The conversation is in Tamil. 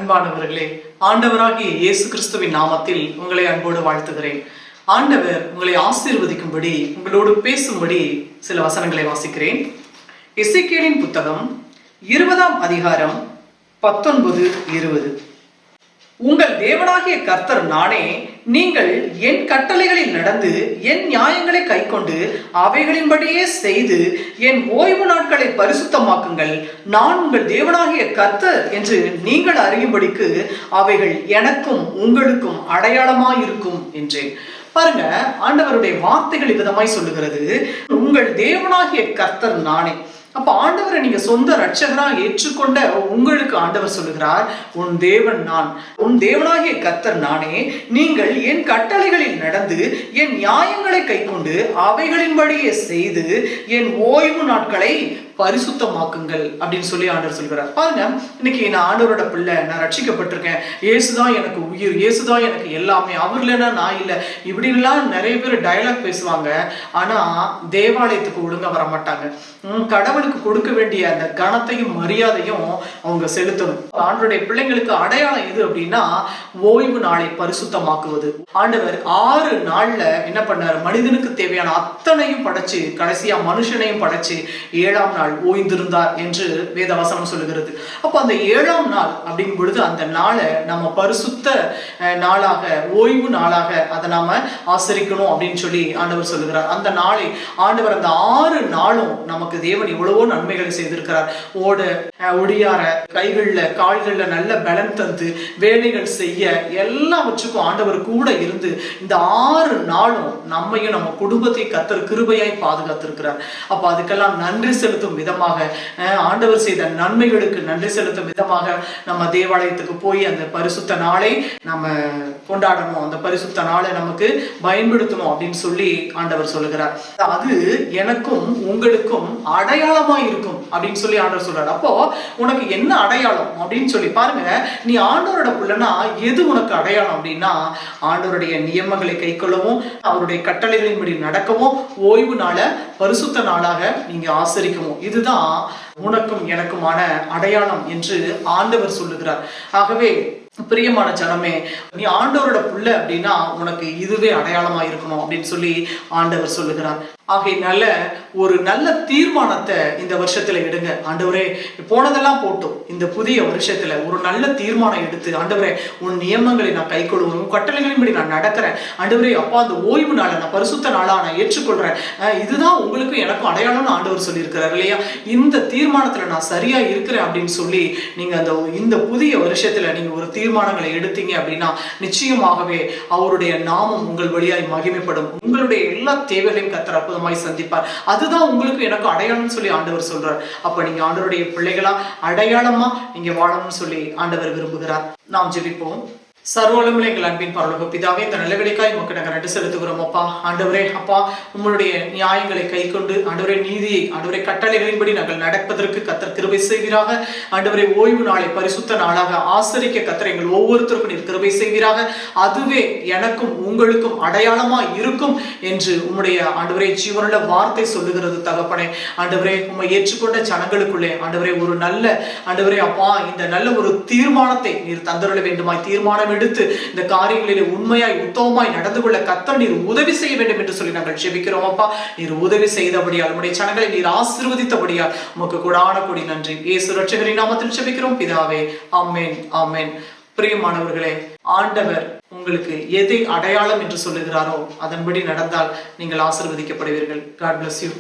அன்பானவர்களே, ஆண்டவராகிய இயேசு கிறிஸ்துவின் நாமத்தில் உங்களை அன்போடு வாழ்த்துகிறேன். ஆண்டவர் உங்களை ஆசீர்வதிக்கும்படி, உங்களோடு பேசும்படி சில வசனங்களை வாசிக்கிறேன். எசேக்கியேலின் புத்தகம் 20ஆம் அதிகாரம் 19-20. உங்கள் தேவனாகிய கர்த்தர் நானே, நீங்கள் என் கட்டளைகளில் நடந்து என் நியாயங்களை கைக்கொண்டு அவைகளின்படியே செய்து என் ஓய்வு நாட்களை பரிசுத்தமாக்குங்கள். நான் உங்கள் தேவனாகிய கர்த்தர் என்று நீங்கள் அறியும்படிக்கு அவைகள் எனக்கும் உங்களுக்கும் அடையாளமாயிருக்கும் என்றேன். பாருங்க, ஆண்டவருடைய வார்த்தைகள் விதமாய் சொல்லுகிறது, உங்கள் தேவனாகிய கர்த்தர் நானே. அப்ப ஆண்டவரை நீங்க சொந்த ரட்சகரா ஏற்றுக்கொண்ட உங்களுக்கு ஆண்டவர் சொல்லுகிறார், உன் தேவன் நான், உன் தேவனாகிய கர்த்தர் நானே, நீங்கள் என் கட்டளைகளில் நடந்து என் நியாயங்களை கைக்கொண்டு அவைகளின்படியே செய்து என் ஓய்வு நாட்களை பரிசுத்தமாக்குங்கள் அப்படின்னு சொல்லி ஆண்டவர் சொல்கிறார். பாருங்க, இன்னைக்கு நான் ஆண்டவரோட பிள்ளை, நான் ரட்சிக்கப்பட்டிருக்கேன், இயேசுதான் எனக்கு உயிர், இயேசுதான் எனக்கு எல்லாமே, அவர் இல்லைன்னா நான் இல்லை, இப்படின்லாம் நிறைய பேர் டயலாக் பேசுவாங்க. ஆனா தேவாலயத்துக்கு ஒழுங்கா வர மாட்டாங்க. கடவுளுக்கு கொடுக்க வேண்டிய அந்த கனத்தையும் மரியாதையும் அவங்க செலுத்தணும். ஆண்டவருடைய பிள்ளைங்களுக்கு அடையாளம் எது அப்படின்னா, ஓய்வு நாளை பரிசுத்தமாக்குவது. ஆண்டவர் 6 நாள்ல என்ன பண்ணாரு, மனிதனுக்கு தேவையான அத்தனையும் படைச்சு கடைசியா மனுஷனையும் படைச்சு 7ஆம் நாள் ஓய்ந்திருந்தார் என்று வேதவசனம் சொல்லுகிறது. அப்ப அந்த 7ஆம் நாள் அப்படிங்கும் பொழுது அந்த நாளை நம்ம பரிசுத்த நாளாக, ஓய்வு நாளாக அதை நாம ஆசரிக்கணும் அப்படின்னு சொல்லி ஆண்டவர் சொல்லுகிறார். அந்த நாளை ஆண்டவர் அந்த 6 நாளும் நமக்கு தேவன் எவ்வளவோ நன்மைகளை செய்திருக்கிறார். ஒடியார கைகள்ல கால்கள்ல நல்ல பலன் தந்து வேலைகள் செய்ய எல்லாவற்றுக்கும் ஆண்டவர் கூட இருந்து இந்த 6 நாளும் நம்மையும் நம்ம குடும்பத்தை கர்த்தர் கிருபையாய் பாதுகாத்திருக்கிறார். அப்ப அதுக்கெல்லாம் நன்றி செலுத்தும் விதமாக, ஆண்டவர் செய்த நன்மைகளுக்கு நன்றி செலுத்தும் விதமாக நம்ம தேவாலயத்துக்கு போய் அந்த பரிசுத்த நாளை நம்ம கொண்டாடணும், அந்த பரிசுத்த நாளை நமக்கு பயன்படுத்தணும் அப்படின்னு சொல்லி ஆண்டவர் சொல்லுகிறார். அது எனக்கும் உங்களுக்கும் அடையாளமா இருக்கும் அப்படின்னு சொல்லி ஆண்டவர் சொல்றாரு. அப்போ உனக்கு என்ன அடையாளம் அப்படின்னு சொல்லி பாருங்க, நீ ஆண்டவரோட பிள்ளைனா எது உனக்கு அடையாளம் அப்படின்னா, ஆண்டவருடைய நியமங்களை கைக்கொள்ளவும் அவருடைய கட்டளைகளின்படி நடக்கவும் ஓய்வு நாளை பரிசுத்த நாளாக நீங்க ஆசரிக்கவும், இதுதான் உனக்கும் எனக்குமான அடையாளம் என்று ஆண்டவர் சொல்லுகிறார். ஆகவே பிரியமான ஜனமே, நீ ஆண்டவரோட பிள்ளை அப்படின்னா உனக்கு இதுவே அடையாளமா இருக்கணும் அப்படின்னு சொல்லி ஆண்டவர் சொல்லுகிறார். ஆகையினால ஒரு நல்ல தீர்மானத்தை இந்த வருஷத்துல எடுங்க. ஆண்டவரே, போனதெல்லாம் போட்டோம், இந்த புதிய வருஷத்துல ஒரு நல்ல தீர்மானம் எடுத்து, ஆண்டவரே உன் நியமங்களை நான் கைக்கொள்ளுவேன், உன் கட்டளைகளின்படி நான் நடக்கிறேன், ஆண்டவரே அப்பா அந்த ஓய்வு நாளை நான் பரிசுத்த நாளா நான் ஏற்றுக்கொள்றேன், இதுதான் உங்களுக்கும் எனக்கும் அடையாளம்னு ஆண்டவர் சொல்லியிருக்கிறார் இல்லையா? இந்த தீர்மானத்துல நான் சரியா இருக்கிறேன் அப்படின்னு சொல்லி நீங்க இந்த புதிய வருஷத்துல நீங்க ஒரு தீர்மானங்களை எடுத்தீங்க அப்படின்னா நிச்சயமாகவே அவருடைய நாமம் உங்கள் வழியாய் மகிமைப்படும். உங்களுடைய எல்லா தேவைகளையும் கர்த்தர் அற்புதமாய் சந்திப்பார். அதுதான் உங்களுக்கு எனக்கு அடையாளம்னு சொல்லி ஆண்டவர் சொல்றார். அப்ப நீங்க ஆண்டவருடைய பிள்ளைகளா அடையாளமா நீங்க வாழணும்னு சொல்லி ஆண்டவர் விரும்புகிறார். நாம் ஜெபிப்போம். சர்வவல்லமையுள்ள எங்கள் அன்பின் பரலோக பிதாவே, இந்த நல்ல வேளைக்காய் உமக்கு நாங்கள் நன்றி செலுத்துகிறோம் அப்பா. ஆண்டவரே அப்பா, உங்களுடைய நியாயங்களை கைக்கொண்டு ஆண்டவரே நீதியை ஆண்டவரே கட்டளைகளின்படி நாங்கள் நடப்பதற்கு கர்த்தர் கிருபை செய்வீராக. ஆண்டவரே ஓய்வு நாளை பரிசுத்த நாளாக ஆசரிக்க கர்த்தர் எங்கள் ஒவ்வொருத்தருக்கும் நீர் கிருபை செய்வீராக. அதுவே எனக்கும் உங்களுக்கும் அடையாளமா இருக்கும் என்று உம்முடைய ஆண்டவரே ஜீவனுள்ள வார்த்தை சொல்லுகிறது தகப்பனே. ஆண்டவரே உம்மை ஏற்றுக்கொண்ட ஜனங்களுக்குள்ளே ஆண்டவரே ஒரு நல்ல ஆண்டவரே அப்பா, இந்த நல்ல ஒரு தீர்மானத்தை நீர் தந்தருள வேண்டுமாய், தீர்மானம் எடுத்து இந்த காரியங்களிலே உண்மையாய் உத்தமமாய் நடந்து கொள்ள கர்த்தர் நீர் உதவி செய்ய வேண்டும் என்று சொல்லி நாங்கள் ஜெபிக்கிறோம் அப்பா. நீர் உதவி செய்தபடியால், உம்முடைய ஜனங்களை நீர் ஆசீர்வதித்தபடியால் உமக்கு கொடான கொடி நன்றி. இயேசு ரட்சகரின் நாமத்தில் ஜெபிக்கிறோம் பிதாவே, ஆமென் ஆமென். பிரியமானவர்களே, ஆண்டவர் உங்களுக்கு எதை அடையாளம் என்று சொல்லுகிறாரோ அதன்படி நடந்தால் நீங்கள் ஆசீர்வதிக்கப்படுவீர்கள். God bless you.